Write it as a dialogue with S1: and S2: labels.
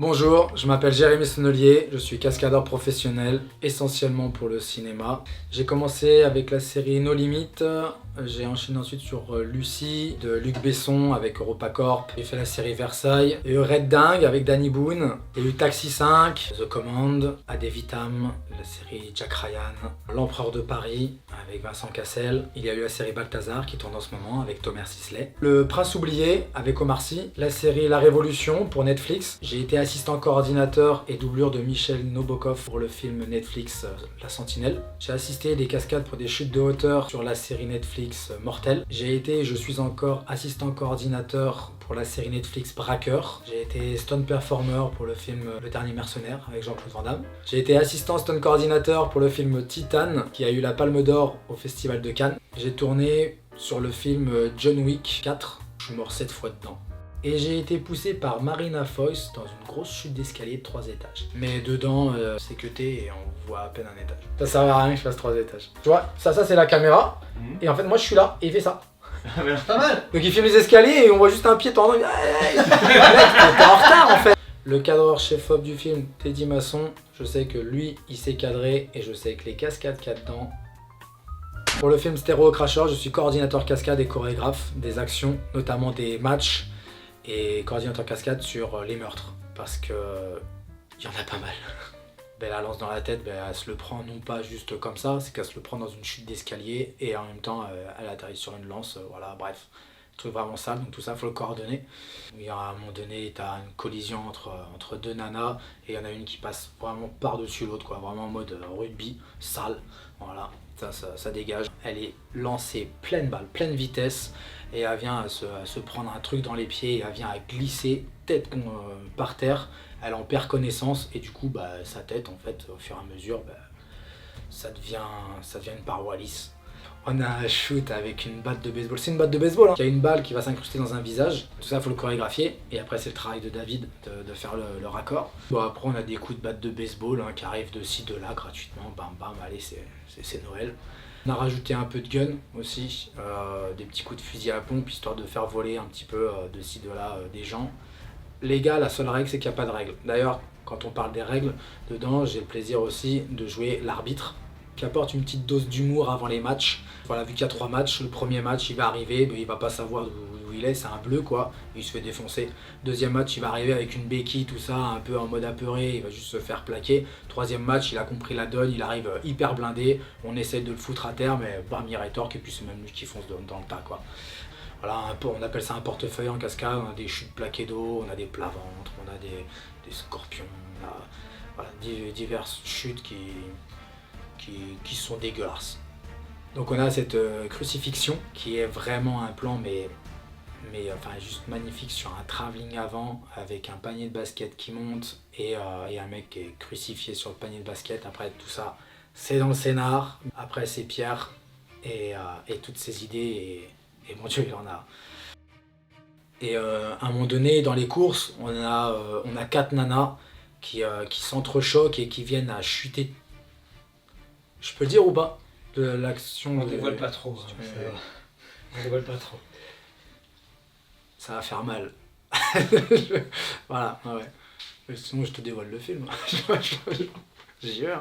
S1: Bonjour, je m'appelle Jérémy Sonnelier, je suis cascadeur professionnel, essentiellement pour le cinéma. J'ai commencé avec la série No Limit, j'ai enchaîné ensuite sur Lucie de Luc Besson avec EuropaCorp. J'ai fait la série Versailles, il y a eu Red Dingue avec Danny Boone, il y a eu Taxi 5, The Command, Ad Vitam, la série Jack Ryan, L'Empereur de Paris avec Vincent Cassel, il y a eu la série Balthazar qui tourne en ce moment avec Thomas Sisley, Le Prince oublié avec Omar Sy, la série La Révolution pour Netflix. J'ai été assistant coordinateur et doublure de Michel Nabokov pour le film Netflix La Sentinelle. J'ai assisté des cascades pour des chutes de hauteur sur la série Netflix Mortel. J'ai été et je suis encore assistant coordinateur pour la série Netflix Braqueur. J'ai été stunt performer pour le film Le Dernier Mercenaire avec Jean-Claude Van Damme. J'ai été assistant stunt coordinateur pour le film Titan qui a eu la Palme d'Or au Festival de Cannes. J'ai tourné sur le film John Wick 4. Je suis mort 7 fois dedans. Et j'ai été poussé par Marina Foïs dans une grosse chute d'escalier de 3 étages. Mais dedans, c'est cuté et on voit à peine un étage. Ça servait à rien que je fasse 3 étages. Tu vois, ça c'est la caméra. Et en fait, moi je suis là et il fait ça.
S2: Pas mal.
S1: Donc il filme les escaliers et on voit juste un pied tendant. Mec, t'es en retard en fait. Le cadreur chef-op du film, Teddy Masson, je sais que lui, il sait cadrer et je sais que les cascades qu'il y a dedans. Pour le film Stéréo Crasher, je suis coordinateur cascade et chorégraphe des actions, notamment des matchs et coordinateur cascade sur les meurtres. Parce que il y en a pas mal. La lance dans la tête, elle se le prend non pas juste comme ça, c'est qu'elle se le prend dans une chute d'escalier et en même temps elle atterrit sur une lance, voilà, bref. Truc vraiment sale, donc tout ça faut le coordonner. Il y a à un moment donné, t'as une collision entre deux nanas et il y en a une qui passe vraiment par-dessus l'autre, quoi, vraiment en mode rugby, sale, voilà, ça dégage. Elle est lancée pleine balle, pleine vitesse et elle vient à se prendre un truc dans les pieds et elle vient à glisser tête par terre. Elle en perd connaissance et du coup sa tête en fait au fur et à mesure ça devient une paroi lisse. On a un shoot avec une batte de baseball, c'est une batte de baseball hein. Il y a une balle qui va s'incruster dans un visage, tout ça il faut le chorégraphier et après c'est le travail de David de faire le raccord. Bon, après on a des coups de batte de baseball hein, qui arrivent de ci de là gratuitement, bam bam, allez c'est Noël. On a rajouté un peu de gun aussi, des petits coups de fusil à pompe histoire de faire voler un petit peu de ci de là des gens. Les gars, la seule règle, c'est qu'il n'y a pas de règle. D'ailleurs, quand on parle des règles, dedans, j'ai le plaisir aussi de jouer l'arbitre, qui apporte une petite dose d'humour avant les matchs. Voilà, vu qu'il y a 3 matchs, le premier match, il va arriver, il va pas savoir d'où il est, c'est un bleu, quoi, il se fait défoncer. Deuxième match, il va arriver avec une béquille, tout ça, un peu en mode apeuré, il va juste se faire plaquer. Troisième match, il a compris la donne, il arrive hyper blindé, on essaie de le foutre à terre, mais bam, il rétorque, et puis c'est même lui qui fonce dans le tas, quoi. Voilà, on appelle ça un portefeuille en cascade, on a des chutes plaquées d'eau, on a des plats ventres, on a des scorpions, on a voilà, diverses chutes qui sont dégueulasses. Donc on a cette crucifixion qui est vraiment un plan mais enfin juste magnifique sur un travelling avant avec un panier de basket qui monte et un mec qui est crucifié sur le panier de basket. Après tout ça, c'est dans le scénar, après c'est Pierre et toutes ses idées et mon Dieu, il en a. Et à un moment donné, dans les courses, on a 4 nanas qui s'entrechoquent et qui viennent à chuter. Je peux le dire ou pas? De l'action.
S2: On dévoile pas trop. On dévoile pas trop.
S1: Ça va faire mal. Voilà, ouais. Sinon, je te dévoile le film. J'y vais.